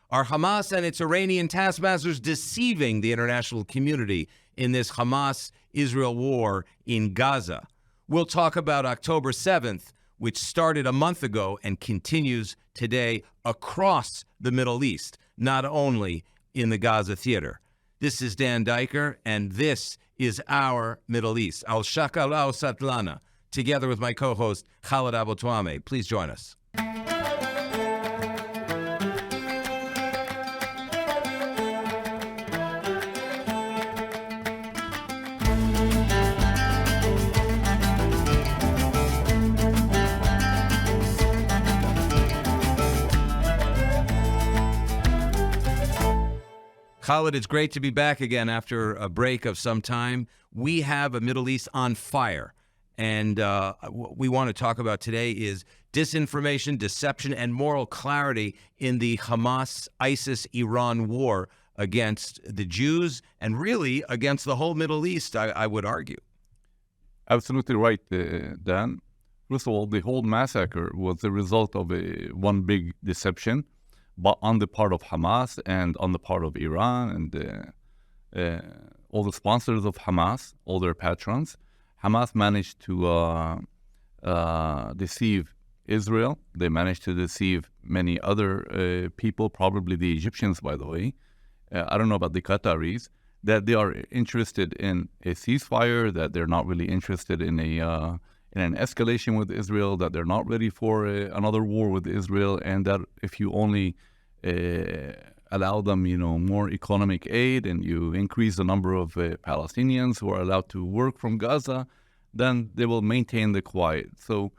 Are Hamas and its Iranian taskmasters deceiving the international community in this Hamas-Israel war in Gaza? We'll talk about October 7th, which started a month ago and continues today across the Middle East, not only in the Gaza theater. This is Dan Diker, and this is Our Middle East. Al Shakalau Satlana, together with my co-host, Khaled Abu Toameh. Please join us. Khaled, it's great to be back again after a break of some time. We have a Middle East on fire, and what we want to talk about today is disinformation, deception, and moral clarity in the Hamas-ISIS-Iran war against the Jews and really against the whole Middle East, I would argue. Absolutely right, Dan. First of all, the whole massacre was the result of one big deception, but on the part of Hamas and on the part of Iran and all the sponsors of Hamas, all their patrons. Hamas managed to deceive Israel. They managed to deceive many other people, probably the Egyptians, by the way. I don't know about the Qataris, that they are interested in a ceasefire, that they're not really interested in an escalation with Israel, that they're not ready for another war with Israel, and that if you only allow them, more economic aid, and you increase the number of Palestinians who are allowed to work from Gaza, then they will maintain the quiet. So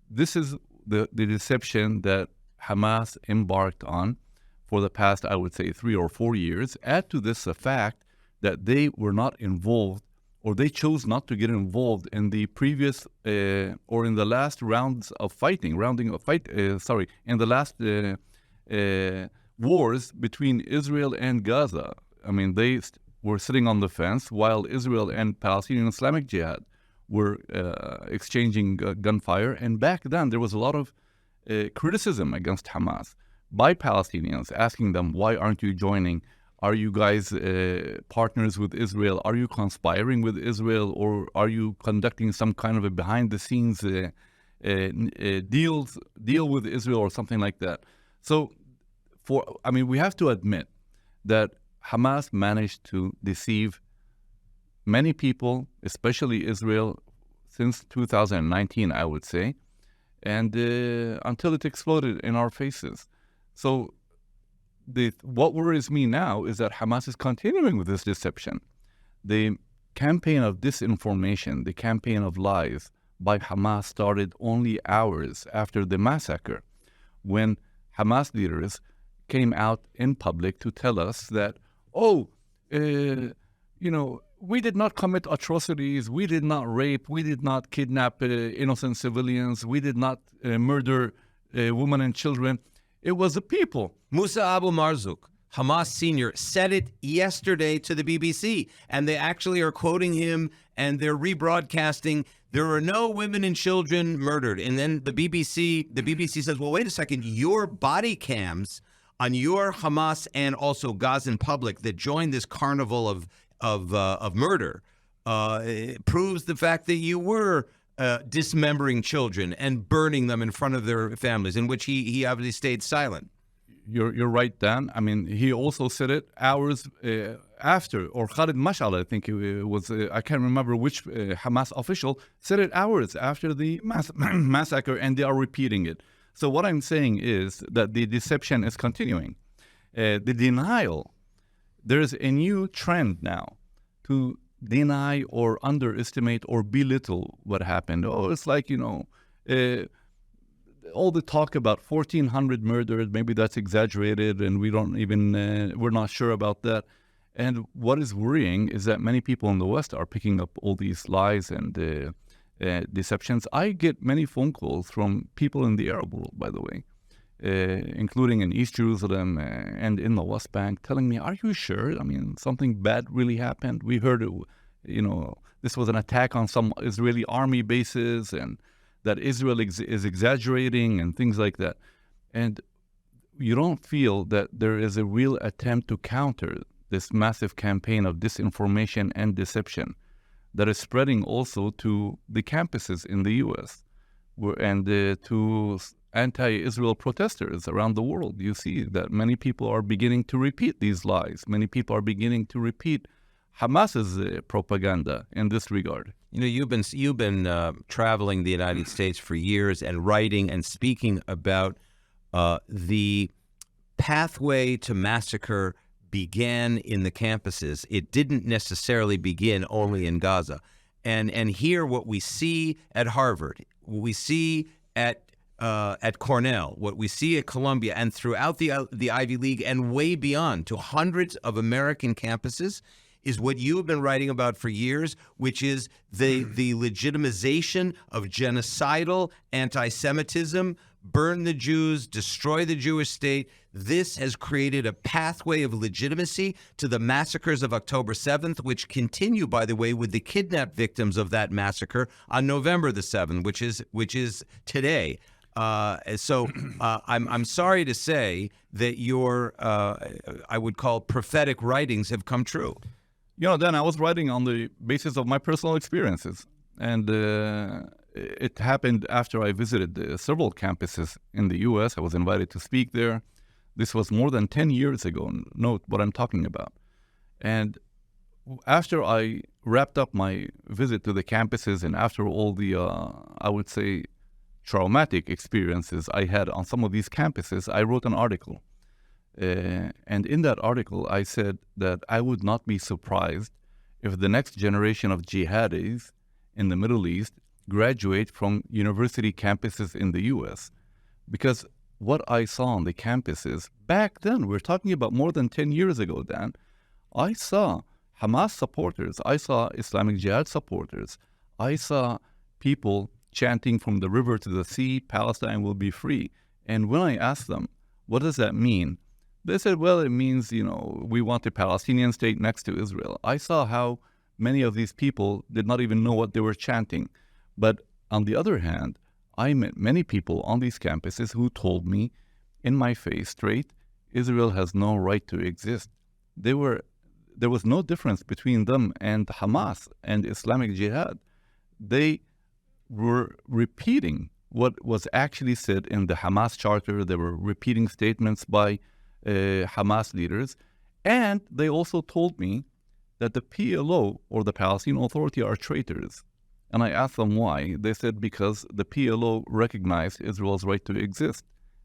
this is the deception that Hamas embarked on for the past, I would say, 3 or 4 years. Add to this the fact that they were not involved, or they chose not to get involved in the previous or in the last rounds of fighting, in the last wars between Israel and Gaza. I mean, they were sitting on the fence while Israel and Palestinian Islamic Jihad were exchanging gunfire. And back then, there was a lot of criticism against Hamas by Palestinians, asking them, why aren't you joining? Are you guys partners with Israel? Are you conspiring with Israel? Or are you conducting some kind of a behind-the-scenes deal with Israel or something like that? So, we have to admit that Hamas managed to deceive many people, especially Israel, since 2019, I would say, and until it exploded in our faces. So what worries me now is that Hamas is continuing with this deception. The campaign of disinformation, the campaign of lies by Hamas started only hours after the massacre, when Hamas leaders came out in public to tell us that, we did not commit atrocities, we did not rape, we did not kidnap innocent civilians, we did not murder women and children. It was the people. Musa Abu Marzouk, Hamas senior, said it yesterday to the BBC, and they actually are quoting him, and they're rebroadcasting, there are no women and children murdered. And then the BBC says, well, wait a second, your body cams on your Hamas and also Gazan public that joined this carnival of murder proves the fact that you were dismembering children and burning them in front of their families, in which he obviously stayed silent. You're right, Dan. I mean, he also said it hours after, or Khalid Mashal, I think it was, I can't remember which Hamas official, said it hours after the massacre, and they are repeating it. So what I'm saying is that the deception is continuing. The denial, there's a new trend now to deny or underestimate or belittle what happened. It's like, all the talk about 1,400 murdered, maybe that's exaggerated, and we're not sure about that. And what is worrying is that many people in the West are picking up all these lies and deceptions. I get many phone calls from people in the Arab world, by the way, including in East Jerusalem and in the West Bank, telling me, are you sure? I mean, something bad really happened. We heard, this was an attack on some Israeli army bases, and that Israel is exaggerating and things like that. And you don't feel that there is a real attempt to counter this massive campaign of disinformation and deception that is spreading also to the campuses in the U.S. and to anti-Israel protesters around the world. You see that many people are beginning to repeat these lies. Many people are beginning to repeat Hamas's propaganda in this regard. You know, you've been traveling the United States for years and writing and speaking about the pathway to massacre began in the campuses. It didn't necessarily begin only in Gaza. And here, what we see at Harvard, what we see at Cornell, what we see at Columbia, and throughout the Ivy League and way beyond to hundreds of American campuses, is what you have been writing about for years, which is the legitimization of genocidal anti-Semitism, burn the Jews, destroy the Jewish state. This has created a pathway of legitimacy to the massacres of October 7th, which continue, by the way, with the kidnapped victims of that massacre on November the 7th, which is today. So I'm sorry to say that your, I would call, prophetic writings have come true. You know, Dan, I was writing on the basis of my personal experiences. And it happened after I visited several campuses in the U.S. I was invited to speak there. This was more than 10 years ago. Note what I'm talking about. And after I wrapped up my visit to the campuses and after all the, I would say, traumatic experiences I had on some of these campuses, I wrote an article. And in that article, I said that I would not be surprised if the next generation of jihadis in the Middle East graduate from university campuses in the U.S. Because what I saw on the campuses back then, we're talking about more than 10 years ago, Dan, I saw Hamas supporters, I saw Islamic Jihad supporters, I saw people chanting from the river to the sea, Palestine will be free. And when I asked them, what does that mean? They said, well, it means, you know, we want a Palestinian state next to Israel. I saw how many of these people did not even know what they were chanting. But on the other hand, I met many people on these campuses who told me in my face straight, Israel has no right to exist. There was no difference between them and Hamas and Islamic Jihad. They were repeating what was actually said in the Hamas charter. They were repeating statements by Hamas leaders. And they also told me that the PLO or the Palestinian Authority are traitors. And I asked them why. They said because the PLO recognized Israel's right to exist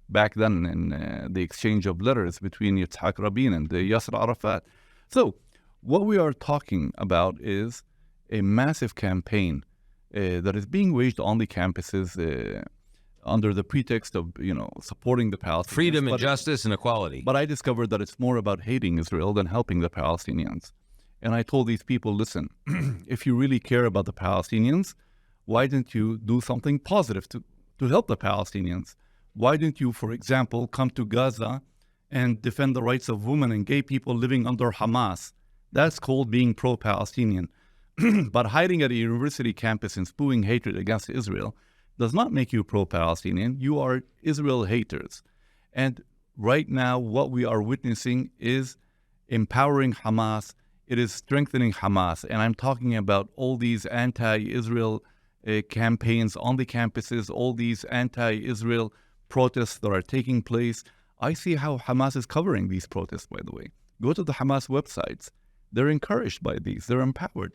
back then in the exchange of letters between Yitzhak Rabin and Yasser Arafat. So what we are talking about is a massive campaign that is being waged on the campuses under the pretext of, you know, supporting the Palestinians. Freedom and justice and equality. But I discovered that it's more about hating Israel than helping the Palestinians. And I told these people, listen, if you really care about the Palestinians, why didn't you do something positive to help the Palestinians? Why didn't you, for example, come to Gaza and defend the rights of women and gay people living under Hamas? That's called being pro-Palestinian. But hiding at a university campus and spewing hatred against Israel does not make you pro-Palestinian. You are Israel haters. And right now, what we are witnessing is empowering Hamas. It is strengthening Hamas. And I'm talking about all these anti-Israel campaigns on the campuses, all these anti-Israel protests that are taking place. I see how Hamas is covering these protests, by the way. Go to the Hamas websites. They're encouraged by these. They're empowered.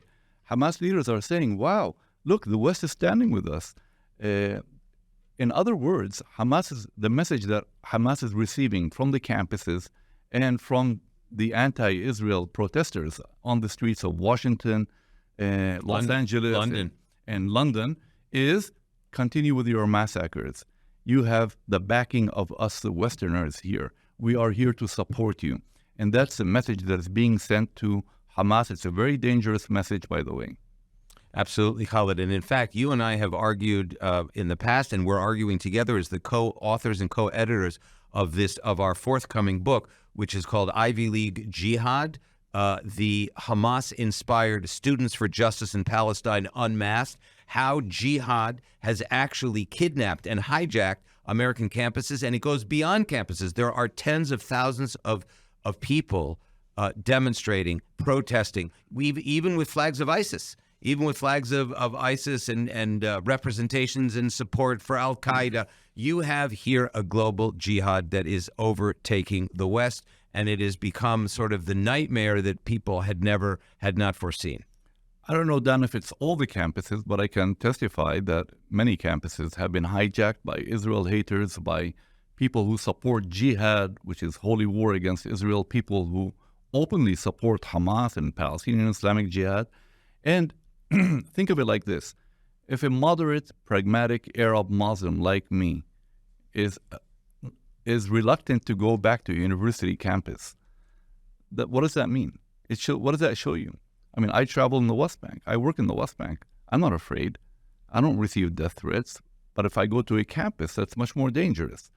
Hamas leaders are saying, wow, look, the West is standing with us. In other words, the message that Hamas is receiving from the campuses and from the anti-Israel protesters on the streets of Washington, Los Angeles, and London is continue with your massacres. You have the backing of us, the Westerners here. We are here to support you. And that's the message that is being sent to Hamas. It's a very dangerous message, by the way. Absolutely, Khaled. And in fact, you and I have argued in the past, and we're arguing together as the co-authors and co-editors of our forthcoming book, which is called Ivy League Jihad, the Hamas-inspired Students for Justice in Palestine Unmasked, how jihad has actually kidnapped and hijacked American campuses, and it goes beyond campuses. There are tens of thousands of people demonstrating, protesting, even with flags of ISIS. Even with flags of ISIS and representations and support for Al-Qaeda, you have here a global jihad that is overtaking the West, and it has become sort of the nightmare that people had not foreseen. I don't know, Dan, if it's all the campuses, but I can testify that many campuses have been hijacked by Israel haters, by people who support jihad, which is holy war against Israel, people who openly support Hamas and Palestinian Islamic Jihad. And think of it like this. If a moderate, pragmatic Arab Muslim like me is reluctant to go back to a university campus, what does that mean? What does that show you? I mean, I travel in the West Bank. I work in the West Bank. I'm not afraid. I don't receive death threats. But if I go to a campus, that's much more dangerous.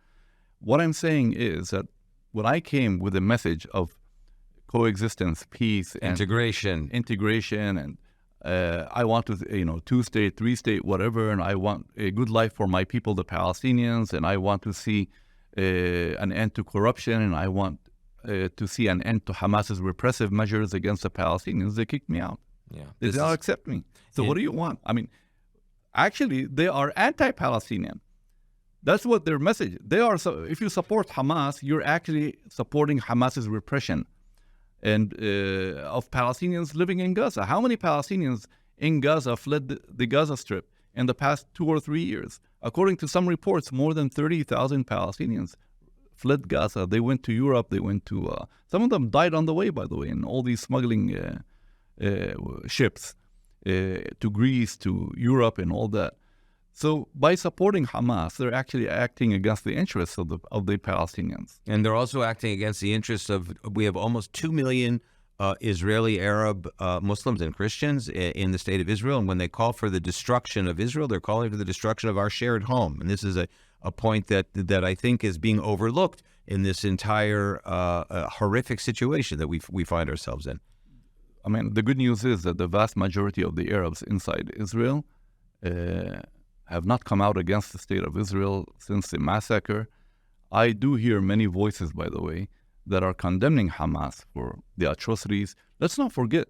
What I'm saying is that when I came with a message of coexistence, peace, and integration, and I want to, 2-state, 3-state, whatever, and I want a good life for my people, the Palestinians, and I want to see an end to corruption, and I want to see an end to Hamas's repressive measures against the Palestinians. They kicked me out. Yeah, they did not accept me. So what do you want? I mean, actually, they are anti-Palestinian. That's what their message. They are. So if you support Hamas, you're actually supporting Hamas's repression and of Palestinians living in Gaza. How many Palestinians in Gaza fled the Gaza Strip in the past 2 or 3 years? According to some reports, more than 30,000 Palestinians fled Gaza. They went to Europe. They went to, some of them died on the way, by the way, in all these smuggling ships to Greece, to Europe, and all that. So by supporting Hamas, they're actually acting against the interests of the Palestinians. And they're also acting against the interests of, we have almost 2 million Israeli Arab Muslims and Christians in the state of Israel. And when they call for the destruction of Israel, they're calling for the destruction of our shared home. And this is a point that I think is being overlooked in this entire horrific situation that we find ourselves in. I mean, the good news is that the vast majority of the Arabs inside Israel have not come out against the state of Israel since the massacre. I do hear many voices, by the way, that are condemning Hamas for the atrocities. Let's not forget,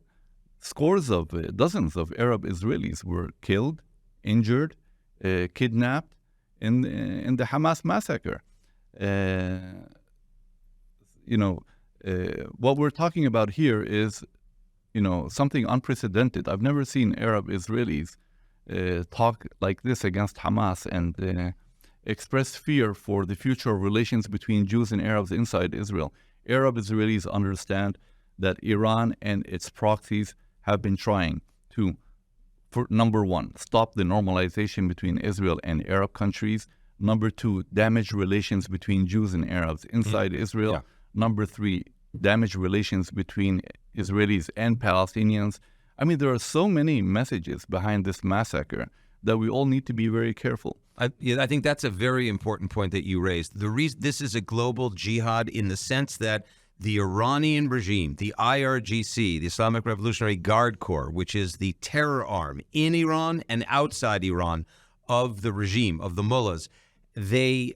dozens of Arab Israelis were killed, injured, kidnapped in the Hamas massacre. What we're talking about here is, something unprecedented. I've never seen Arab Israelis talk like this against Hamas and express fear for the future relations between Jews and Arabs inside Israel. Arab Israelis understand that Iran and its proxies have been trying to, for number one, stop the normalization between Israel and Arab countries. Number two, damage relations between Jews and Arabs inside Israel. Yeah. Number three, damage relations between Israelis and Palestinians. I mean, there are so many messages behind this massacre that we all need to be very careful. I think that's a very important point that you raised. The reason this is a global jihad in the sense that the Iranian regime, the IRGC, the Islamic Revolutionary Guard Corps, which is the terror arm in Iran and outside Iran of the regime, of the mullahs, they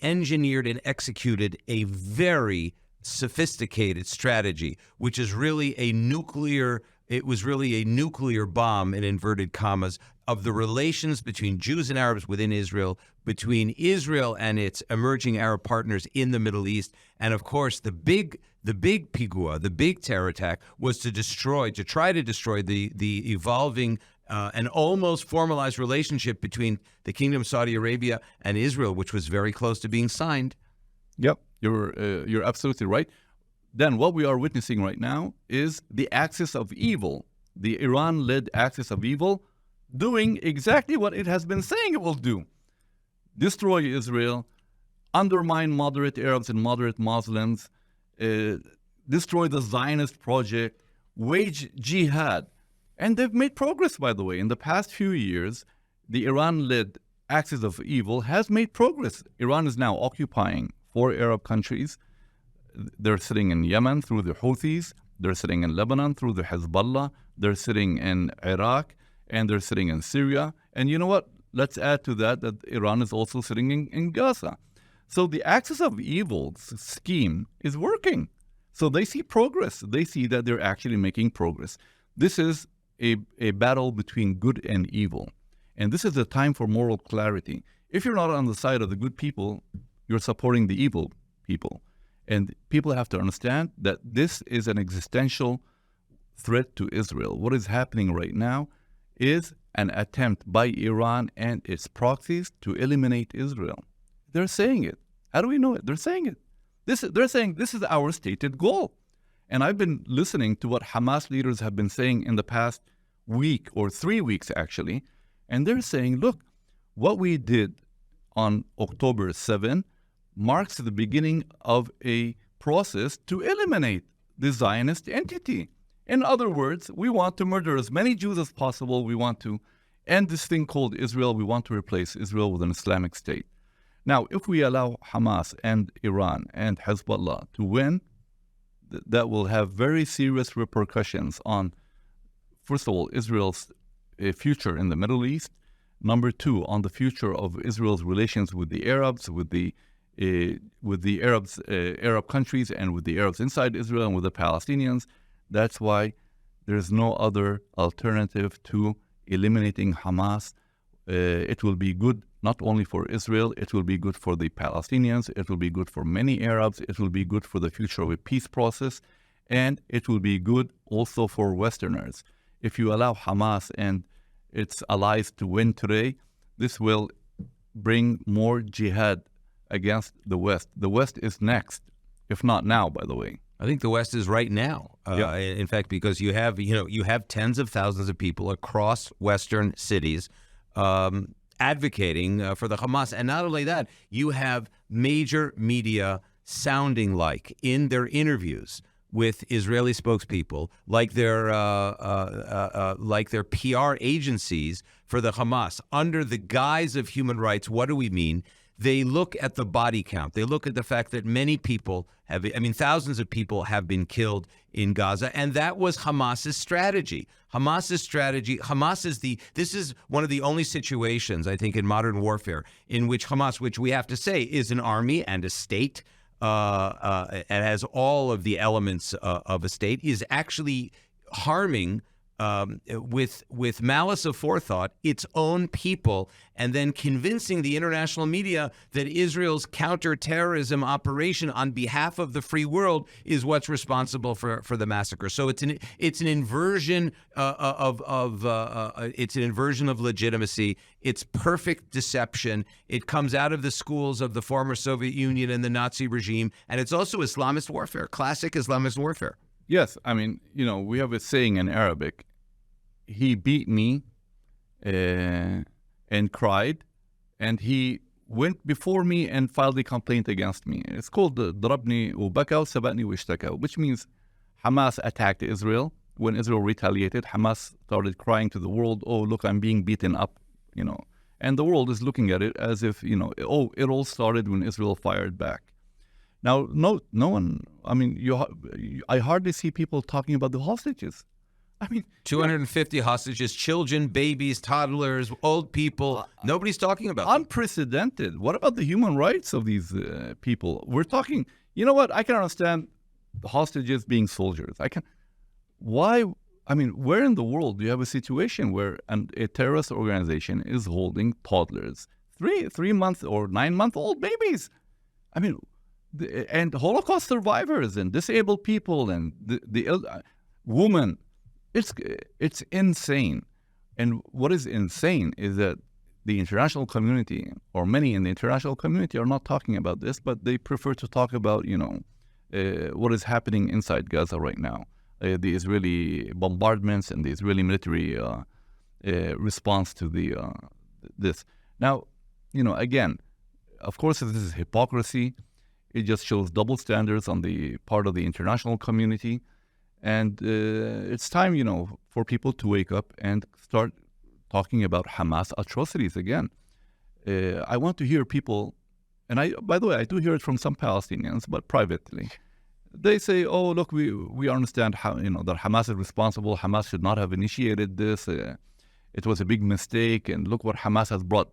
engineered and executed a very sophisticated strategy, which is really a nuclear bomb, in inverted commas, of the relations between Jews and Arabs within Israel, between Israel and its emerging Arab partners in the Middle East. And of course, the big pigua, the big terror attack was to try to destroy the evolving and almost formalized relationship between the Kingdom of Saudi Arabia and Israel, which was very close to being signed. Yep, you're absolutely right. Then what we are witnessing right now is the axis of evil, the Iran-led axis of evil, doing exactly what it has been saying it will do. Destroy Israel, undermine moderate Arabs and moderate Muslims, destroy the Zionist project, wage jihad. And they've made progress, by the way. In the past few years, the Iran-led axis of evil has made progress. Iran is now occupying 4 Arab countries. They're sitting in Yemen through the Houthis. They're sitting in Lebanon through the Hezbollah. They're sitting in Iraq. And they're sitting in Syria. And you know what? let's add to that Iran is also sitting in Gaza. So the axis of evil's scheme is working. So they see progress. They see that they're actually making progress. This is a battle between good and evil. And this is a time for moral clarity. If you're not on the side of the good people, you're supporting the evil people. And people have to understand that this is an existential threat to Israel. What is happening right now is an attempt by Iran and its proxies to eliminate Israel. They're saying it. How do we know it? They're saying it. They're saying this is our stated goal. And I've been listening to what Hamas leaders have been saying in the past week or 3 weeks, actually. And they're saying, look, what we did on October 7 marks the beginning of a process to eliminate the Zionist entity. In other words, we want to murder as many Jews as possible. We want to end this thing called Israel. We want to replace Israel with an Islamic state. Now, if we allow Hamas and Iran and Hezbollah to win, that will have very serious repercussions on, first of all, Israel's future in the Middle East. Number two, on the future of Israel's relations with the Arabs, with the Arab countries, and with the Arabs inside Israel and with the Palestinians. That's why there's no other alternative to eliminating Hamas. It will be good not only for Israel, it will be good for the Palestinians, it will be good for many Arabs, it will be good for the future of a peace process, and it will be good also for Westerners. If you allow Hamas and its allies to win today, this will bring more jihad against the West. The West is next, if not now, by the way. I think the West is right now. Yeah. In fact, because you have tens of thousands of people across Western cities advocating for the Hamas. And not only that, you have major media sounding like in their interviews with Israeli spokespeople, like their PR agencies for the Hamas, under the guise of human rights. What do we mean? They look at the body count. They look at the fact that many people thousands of people have been killed in Gaza, and that was Hamas's strategy. This is one of the only situations, I think, in modern warfare in which Hamas, which we have to say is an army and a state, and has all of the elements of a state, is actually harming with malice aforethought its own people, and then convincing the international media that Israel's counterterrorism operation on behalf of the free world is what's responsible for the massacre. So it's an inversion it's an inversion of legitimacy. It's perfect deception. It comes out of the schools of the former Soviet Union and the Nazi regime, and it's also Islamist warfare, classic Islamist warfare. Yes, I mean, we have a saying in Arabic, he beat me and cried, and he went before me and filed a complaint against me. It's called ضربني وبكى وسبقني واشتكى, which means Hamas attacked Israel. When Israel retaliated, Hamas started crying to the world, oh, look, I'm being beaten up, And the world is looking at it as if, it all started when Israel fired back. Now, no one, I hardly see people talking about the hostages. 250 hostages, children, babies, toddlers, old people. Nobody's talking about them. Unprecedented. What about the human rights of these people? We're talking, I can understand the hostages being soldiers. Where in the world do you have a situation where a terrorist organization is holding toddlers, 3-month or 9-month-old babies? And Holocaust survivors and disabled people and the women. It's insane. And what is insane is that the international community, or many in the international community, are not talking about this, but they prefer to talk about, what is happening inside Gaza right now. The Israeli bombardments and the Israeli military response to this. Now, again, of course, this is hypocrisy. It just shows double standards on the part of the international community. And it's time, for people to wake up and start talking about Hamas atrocities again. I want to hear people, and by the way, I do hear it from some Palestinians, but privately. They say, oh, look, we understand how, that Hamas is responsible. Hamas should not have initiated this. it was a big mistake, and look what Hamas has brought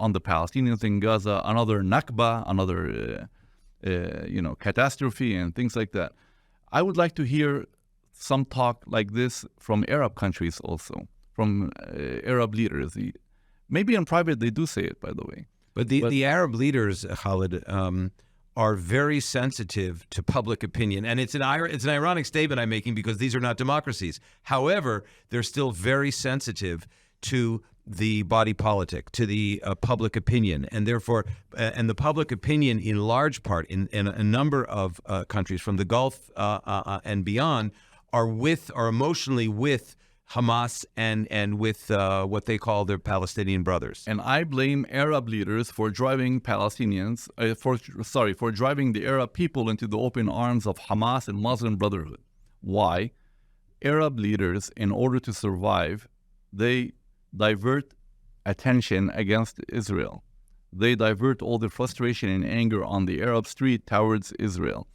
on the Palestinians in Gaza, another Nakba, another catastrophe and things like that. I would like to hear some talk like this from Arab countries also, from Arab leaders. Maybe in private they do say it, by the way. But the Arab leaders, Khaled, are very sensitive to public opinion. And it's an ironic statement I'm making because these are not democracies. However, they're still very sensitive to the body politic, to the public opinion. And therefore, and the public opinion in large part in a number of countries from the Gulf and beyond are emotionally with Hamas and with what they call their Palestinian brothers. And I blame Arab leaders for driving Palestinians, for driving the Arab people into the open arms of Hamas and Muslim Brotherhood. Why? Arab leaders, in order to survive, they divert attention against Israel. They divert all the frustration and anger on the Arab street towards Israel.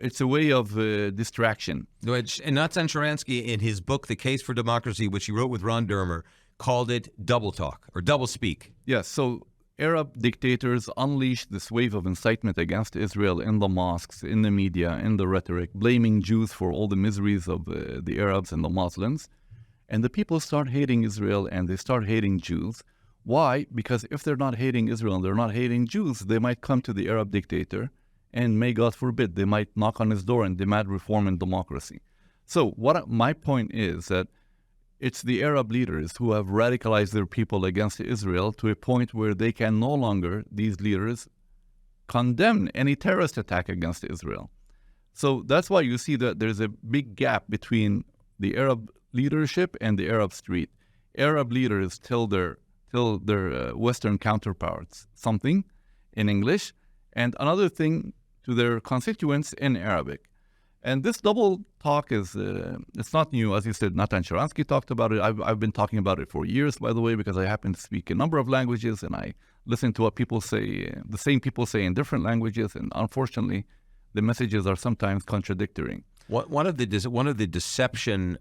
It's a way of distraction. And Natan Sharansky, in his book, The Case for Democracy, which he wrote with Ron Dermer, called it double talk or double speak. Yes, so Arab dictators unleashed this wave of incitement against Israel in the mosques, in the media, in the rhetoric, blaming Jews for all the miseries of the Arabs and the Muslims. And the people start hating Israel and they start hating Jews. Why? Because if they're not hating Israel and they're not hating Jews, they might come to the Arab dictator and may God forbid, they might knock on his door and demand reform and democracy. So my point is that it's the Arab leaders who have radicalized their people against Israel to a point where they can no longer, these leaders, condemn any terrorist attack against Israel. So that's why you see that there's a big gap between the Arab leadership and the Arab street. Arab leaders tell their Western counterparts something in English and another thing to their constituents in Arabic. And this double talk is, it's not new. As you said, Natan Sharansky talked about it. I've been talking about it for years, by the way, because I happen to speak a number of languages and I listen to what people say, the same people say in different languages. And unfortunately, the messages are sometimes contradictory. One of the deception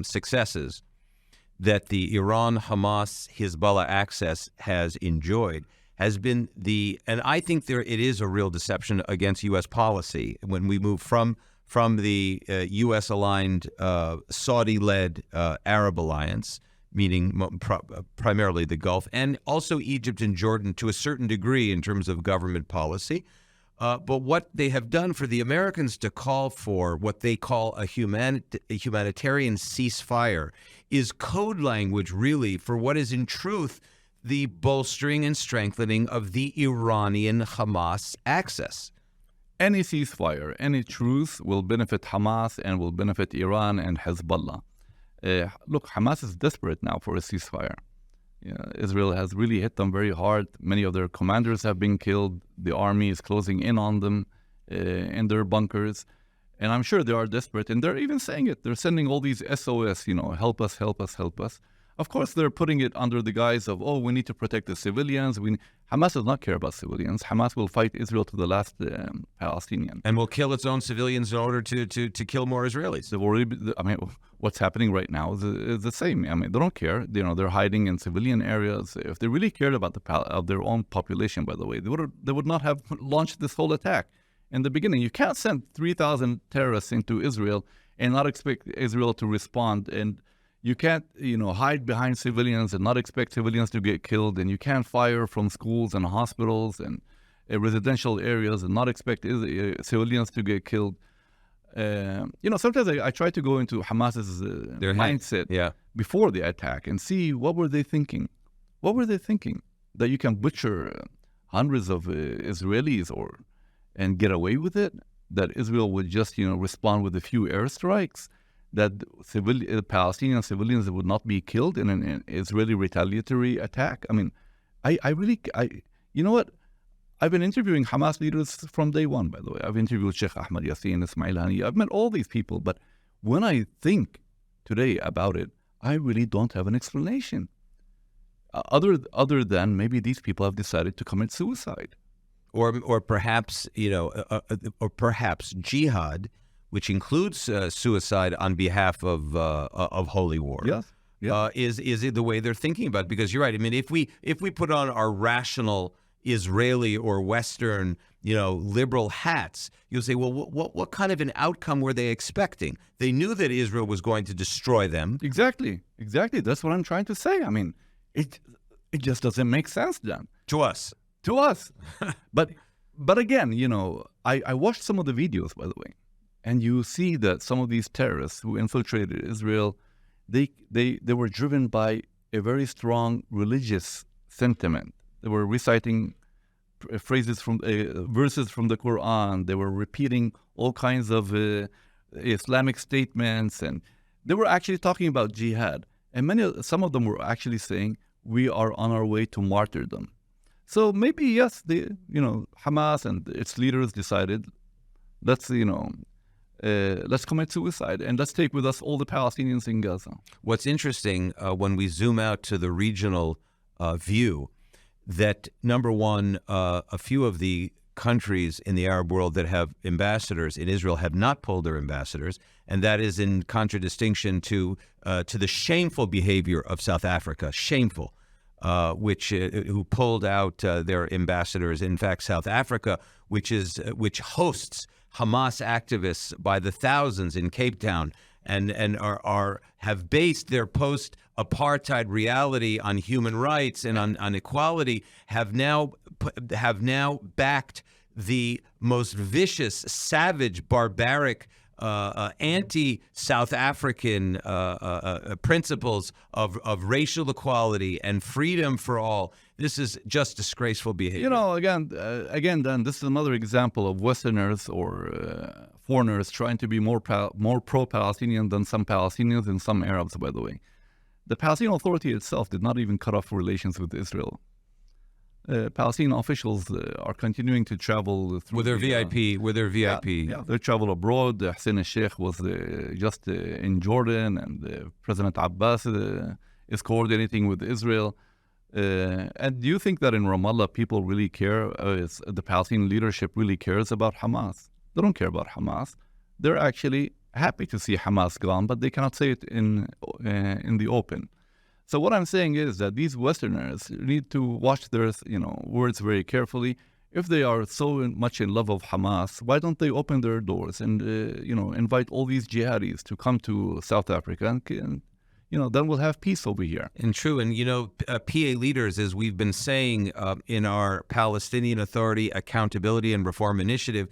successes that the Iran-Hamas-Hezbollah axis has enjoyed has been and I think it is a real deception against U.S. policy when we move from the U.S.-aligned, Saudi-led Arab alliance, meaning primarily the Gulf, and also Egypt and Jordan to a certain degree in terms of government policy. But what they have done for the Americans to call for what they call a humanitarian ceasefire is code language, really, for what is in truth the bolstering and strengthening of the Iranian-Hamas axis. Any ceasefire, any truce will benefit Hamas and will benefit Iran and Hezbollah. Look, Hamas is desperate now for a ceasefire. Israel has really hit them very hard. Many of their commanders have been killed. The army is closing in on them in their bunkers. And I'm sure they are desperate. And they're even saying it. They're sending all these SOS, help us, help us, help us. Of course, they're putting it under the guise of, we need to protect the civilians. Hamas does not care about civilians. Hamas will fight Israel to the last Palestinian. And will kill its own civilians in order to kill more Israelis. What's happening right now is the same. They don't care. They're hiding in civilian areas. If they really cared about of their own population, by the way, they would not have launched this whole attack in the beginning. You can't send 3,000 terrorists into Israel and not expect Israel to respond. And you can't, hide behind civilians and not expect civilians to get killed. And you can't fire from schools and hospitals and residential areas and not expect civilians to get killed. Sometimes I try to go into Hamas's their mindset before the attack and see what were they thinking. What were they thinking? That you can butcher hundreds of Israelis and get away with it? That Israel would just, respond with a few airstrikes? That Palestinian civilians would not be killed in an Israeli retaliatory attack? You know what? I've been interviewing Hamas leaders from day one, by the way. I've interviewed Sheikh Ahmed Yassin, Ismail Hani. I've met all these people. But when I think today about it, I really don't have an explanation. Other than maybe these people have decided to commit suicide. Or perhaps, or perhaps jihad, which includes suicide on behalf of holy war. Yes. is it the way they're thinking about it? Because you're right. I mean, if we put on our rational Israeli or Western, liberal hats, you'll say, well, what kind of an outcome were they expecting? They knew that Israel was going to destroy them. Exactly. That's what I'm trying to say. I mean, it just doesn't make sense then. To us. But again, I watched some of the videos, by the way, and you see that some of these terrorists who infiltrated Israel, they were driven by a very strong religious sentiment. They were reciting phrases from verses from the Quran. They were repeating all kinds of Islamic statements, and they were actually talking about jihad. And some of them were actually saying, we are on our way to martyrdom. So maybe, yes, Hamas and its leaders decided, let's commit suicide and let's take with us all the Palestinians in Gaza. What's interesting when we zoom out to the regional view, that number one, a few of the countries in the Arab world that have ambassadors in Israel have not pulled their ambassadors, and that is in contradistinction to the shameful behavior of South Africa, who pulled out their ambassadors. In fact, South Africa, which hosts Hamas activists by the thousands in Cape Town, and have based their post-apartheid reality on human rights and on equality, have now backed the most vicious, savage, barbaric, anti-South African principles of racial equality and freedom for all. This is just disgraceful behavior. Again, Dan, this is another example of Westerners or foreigners trying to be more pro-Palestinian than some Palestinians and some Arabs, by the way. The Palestinian Authority itself did not even cut off relations with Israel. Palestinian officials are continuing to travel through with their VIP. Yeah, they travel abroad. Hussein al-Sheikh was just in Jordan, and President Abbas is coordinating with Israel. And do you think that in Ramallah people really care? The Palestinian leadership really cares about Hamas? They don't care about Hamas. They're actually happy to see Hamas gone, but they cannot say it in the open. So what I'm saying is that these Westerners need to watch their words very carefully. If they are so much in love of Hamas, why don't they open their doors and invite all these jihadis to come to South Africa and then we'll have peace over here. And true, and PA leaders, as we've been saying in our Palestinian Authority Accountability and Reform Initiative,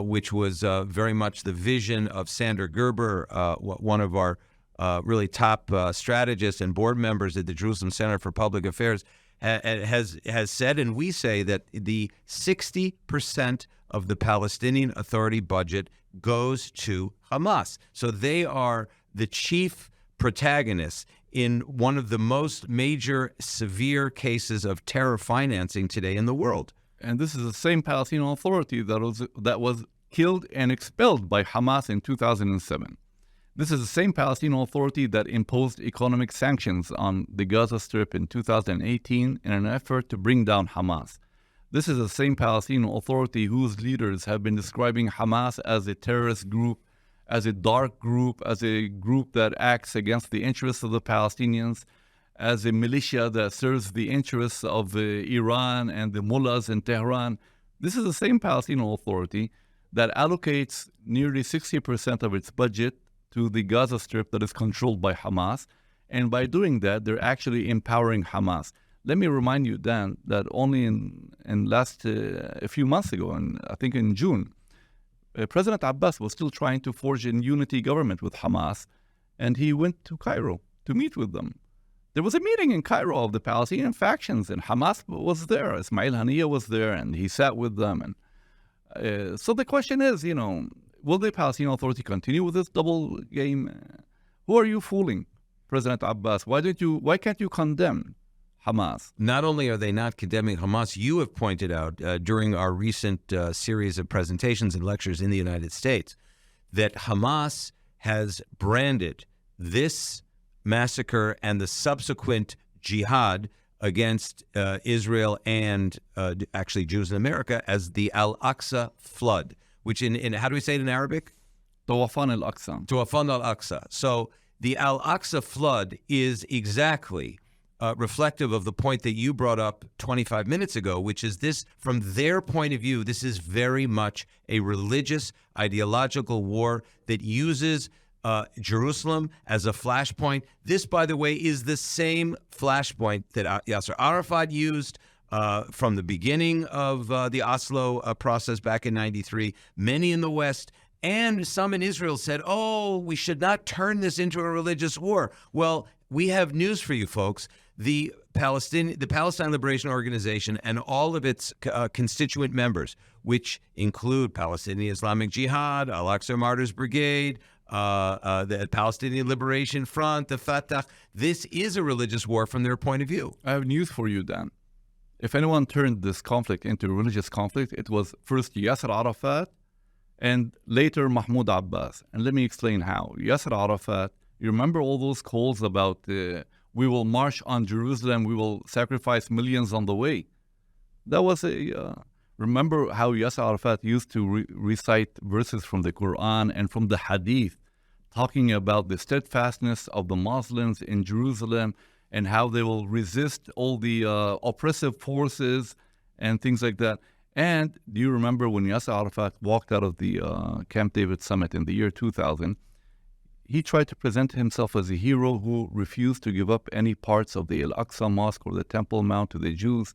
which was very much the vision of Sander Gerber, one of our really top strategists and board members at the Jerusalem Center for Public Affairs, has said, and we say, that the 60% of the Palestinian Authority budget goes to Hamas. So they are the chief protagonists in one of the most major, severe cases of terror financing today in the world. And this is the same Palestinian Authority that was killed and expelled by Hamas in 2007. This is the same Palestinian Authority that imposed economic sanctions on the Gaza Strip in 2018 in an effort to bring down Hamas. This is the same Palestinian Authority whose leaders have been describing Hamas as a terrorist group, as a dark group, as a group that acts against the interests of the Palestinians, as a militia that serves the interests of Iran and the mullahs in Tehran. This is the same Palestinian Authority that allocates nearly 60% of its budget to the Gaza Strip that is controlled by Hamas. And by doing that, they're actually empowering Hamas. Let me remind you, Dan, that only in a few months ago, and I think in June, President Abbas was still trying to forge a unity government with Hamas, and he went to Cairo to meet with them. There was a meeting in Cairo of the Palestinian factions, and Hamas was there. Ismail Haniyeh was there, and he sat with them. And so the question is, will the Palestinian Authority continue with this double game? Who are you fooling, President Abbas? Why can't you condemn Hamas? Not only are they not condemning Hamas, you have pointed out during our recent series of presentations and lectures in the United States that Hamas has branded this massacre and the subsequent jihad against Israel and actually Jews in America as the Al-Aqsa flood, which in how do we say it in Arabic? Tawafan al-Aqsa. Tawafan al-Aqsa. So the Al-Aqsa flood is exactly reflective of the point that you brought up 25 minutes ago, which is this, from their point of view, this is very much a religious, ideological war that uses Jerusalem as a flashpoint. This, by the way, is the same flashpoint that Yasser Arafat used from the beginning of the Oslo process back in 93. Many in the West and some in Israel said, oh, we should not turn this into a religious war. Well, we have news for you folks. The Palestine Liberation Organization and all of its constituent members, which include Palestinian Islamic Jihad, Al-Aqsa Martyrs Brigade, the Palestinian Liberation Front, the Fatah, this is a religious war from their point of view. I have news for you, Dan. If anyone turned this conflict into a religious conflict, it was first Yasser Arafat and later Mahmoud Abbas. And let me explain how. Yasser Arafat, you remember all those calls about we will march on Jerusalem, we will sacrifice millions on the way. That was remember how Yasser Arafat used to recite verses from the Quran and from the Hadith, talking about the steadfastness of the Muslims in Jerusalem and how they will resist all the oppressive forces and things like that. And do you remember when Yasser Arafat walked out of the Camp David summit in the year 2000, he tried to present himself as a hero who refused to give up any parts of the Al-Aqsa Mosque or the Temple Mount to the Jews.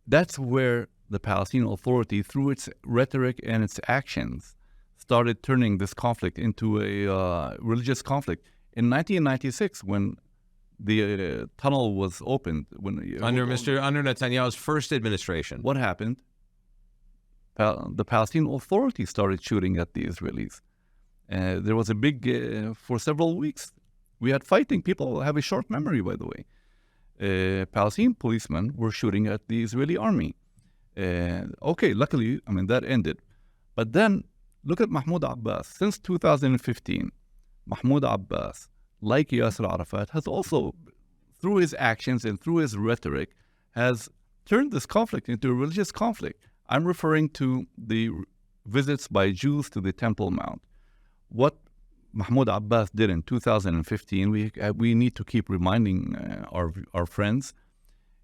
That's where the Palestinian Authority, through its rhetoric and its actions, started turning this conflict into a religious conflict. In 1996, when the tunnel was opened, under Netanyahu's first administration, what happened? The Palestinian Authority started shooting at the Israelis. There was a big, for several weeks, we had fighting. People have a short memory, by the way. Palestinian policemen were shooting at the Israeli army. Okay, luckily, that ended. But then, look at Mahmoud Abbas. Since 2015, Mahmoud Abbas, like Yasser Arafat, has also, through his actions and through his rhetoric, has turned this conflict into a religious conflict. I'm referring to the visits by Jews to the Temple Mount. What Mahmoud Abbas did in 2015, we need to keep reminding our friends.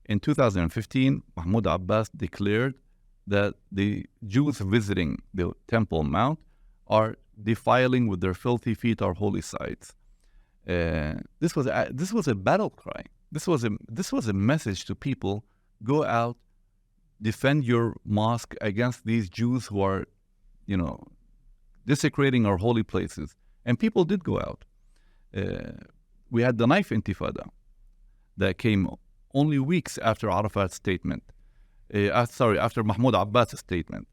In 2015, Mahmoud Abbas declared that the Jews visiting the Temple Mount are defiling with their filthy feet our holy sites. This was a battle cry. This was a message to people: go out, defend your mosque against these Jews who are, desecrating our holy places. And people did go out. We had the knife intifada that came only weeks after Arafat's statement. After Mahmoud Abbas' statement.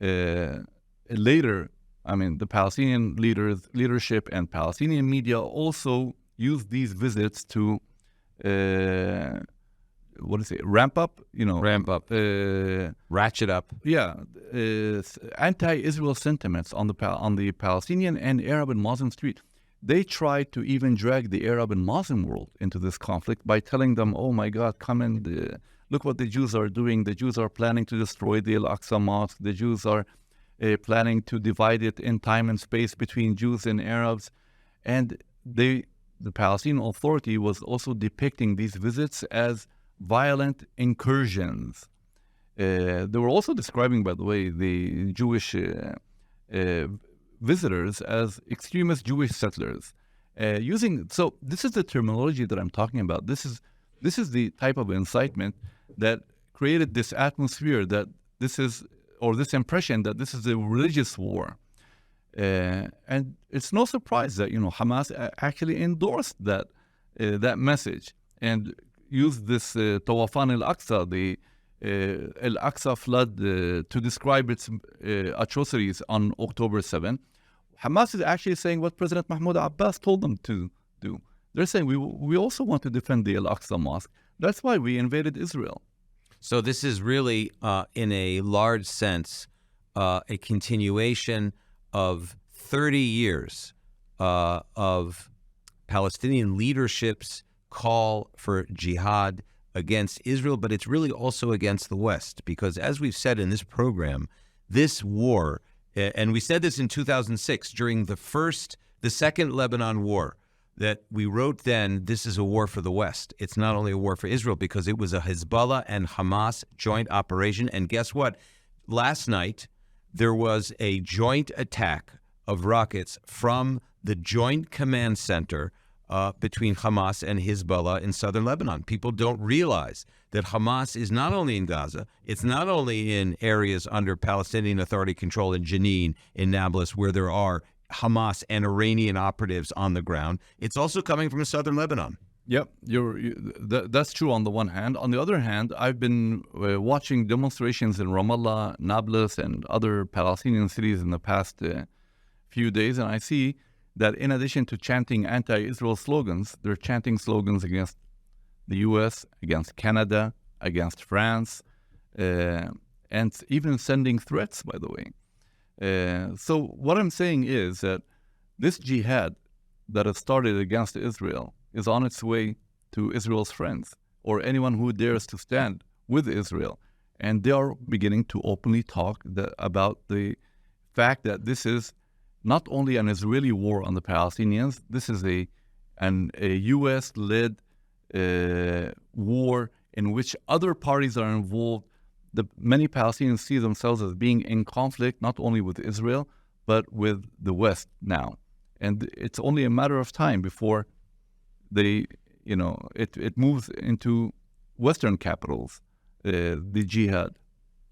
Later, the Palestinian leadership and Palestinian media also used these visits to ramp up, ratchet up. Yeah, anti-Israel sentiments on the Palestinian and Arab and Muslim street. They tried to even drag the Arab and Muslim world into this conflict by telling them, oh my God, come and look what the Jews are doing. The Jews are planning to destroy the Al-Aqsa Mosque. The Jews are planning to divide it in time and space between Jews and Arabs. And the Palestinian Authority was also depicting these visits as violent incursions. They were also describing, by the way, the Jewish visitors as extremist Jewish settlers. So this is the terminology that I'm talking about. This is the type of incitement that created this atmosphere that this impression that this is a religious war. And it's no surprise that Hamas actually endorsed that message and used this Tawafan al-Aqsa, the Al-Aqsa flood, to describe its atrocities on October 7. Hamas is actually saying what President Mahmoud Abbas told them to do. They're saying we also want to defend the Al-Aqsa Mosque. That's why we invaded Israel. So this is really, in a large sense, a continuation of 30 years of Palestinian leadership's call for jihad against Israel, but it's really also against the West, because as we've said in this program, this war, and we said this in 2006 during the first the Second Lebanon War that we wrote then, this is a war for the West. It's not only a war for Israel because it was a Hezbollah and Hamas joint operation. And guess what? Last night, there was a joint attack of rockets from the Joint Command Center between Hamas and Hezbollah in southern Lebanon. People don't realize that Hamas is not only in Gaza, it's not only in areas under Palestinian Authority control in Jenin, in Nablus, where there are Hamas and Iranian operatives on the ground. It's also coming from southern Lebanon. Yep, that's true on the one hand. On the other hand, I've been watching demonstrations in Ramallah, Nablus, and other Palestinian cities in the past few days, and I see that in addition to chanting anti-Israel slogans, they're chanting slogans against the U.S., against Canada, against France, and even sending threats, by the way. So what I'm saying is that this jihad that has started against Israel is on its way to Israel's friends or anyone who dares to stand with Israel. And they are beginning to openly talk about the fact that this is not only an Israeli war on the Palestinians, this is a U.S.-led war in which other parties are involved. Many Palestinians see themselves as being in conflict, not only with Israel, but with the West now. And it's only a matter of time before it moves into Western capitals, the jihad.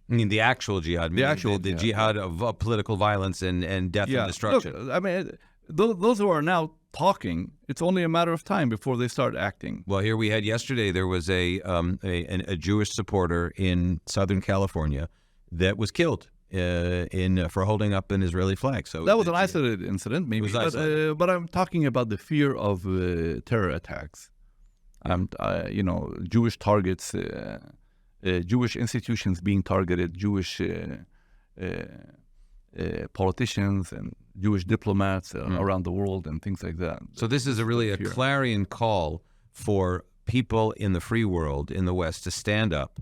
I mean, the actual jihad. The jihad of political violence and death and destruction. Look, I mean, those who are now talking, it's only a matter of time before they start acting. Well, here we had yesterday, there was a Jewish supporter in Southern California that was killed for holding up an Israeli flag. So that was an isolated incident, maybe. But I'm talking about the fear of terror attacks. Jewish targets, Jewish institutions being targeted, Jewish politicians and Jewish diplomats around the world and things like that. So this is a clarion call for people in the free world, in the West, to stand up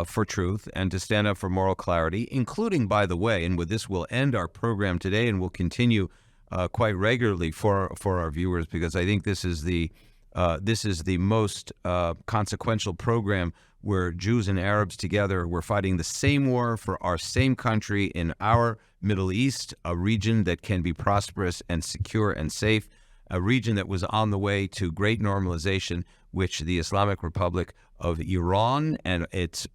for truth and to stand up for moral clarity, including, by the way, and with this we'll end our program today and we'll continue quite regularly for our viewers, because I think this is the most consequential program where Jews and Arabs together, we're fighting the same war for our same country in our Middle East, a region that can be prosperous and secure and safe, a region that was on the way to great normalization, which the Islamic Republic of Iran and its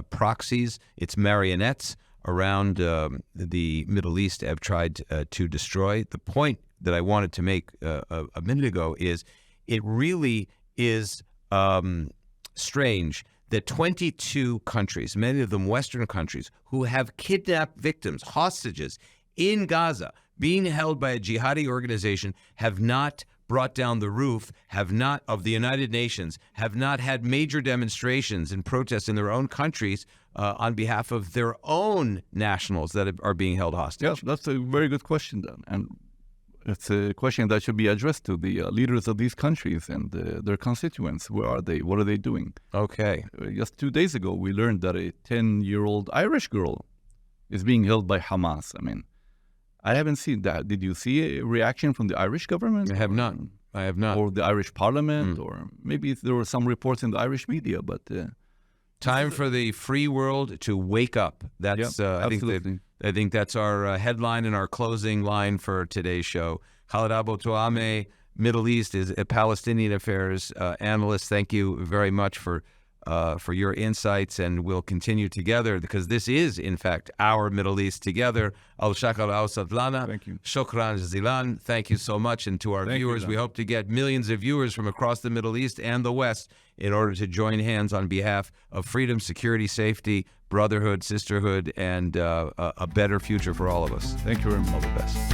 proxies, its marionettes around the Middle East have tried to destroy. The point that I wanted to make a minute ago is it really is strange that 22 countries, many of them Western countries, who have kidnapped victims, hostages in Gaza, being held by a jihadi organization, have not brought down the roof, of the United Nations, have not had major demonstrations and protests in their own countries on behalf of their own nationals that are being held hostage. Yes, that's a very good question, Dan. And it's a question that should be addressed to the leaders of these countries and their constituents. Where are they? What are they doing? Okay. Just 2 days ago, we learned that a 10-year-old Irish girl is being held by Hamas. I mean, I haven't seen that. Did you see a reaction from the Irish government? I have not. Or the Irish parliament, or maybe there were some reports in the Irish media, but... Time for the free world to wake up. That's absolutely. I think that's our headline and our closing line for today's show. Khaled Abu Toameh, Middle East is a Palestinian affairs analyst. Thank you very much for your insights, and we'll continue together because this is, in fact, our Middle East together. Al-Shakal al-Sadlana. Thank you. Shukran jazilan. Thank you so much. And to our viewers, we hope to get millions of viewers from across the Middle East and the West in order to join hands on behalf of freedom, security, safety, brotherhood, sisterhood, and a better future for all of us. Thank you very much. All the best.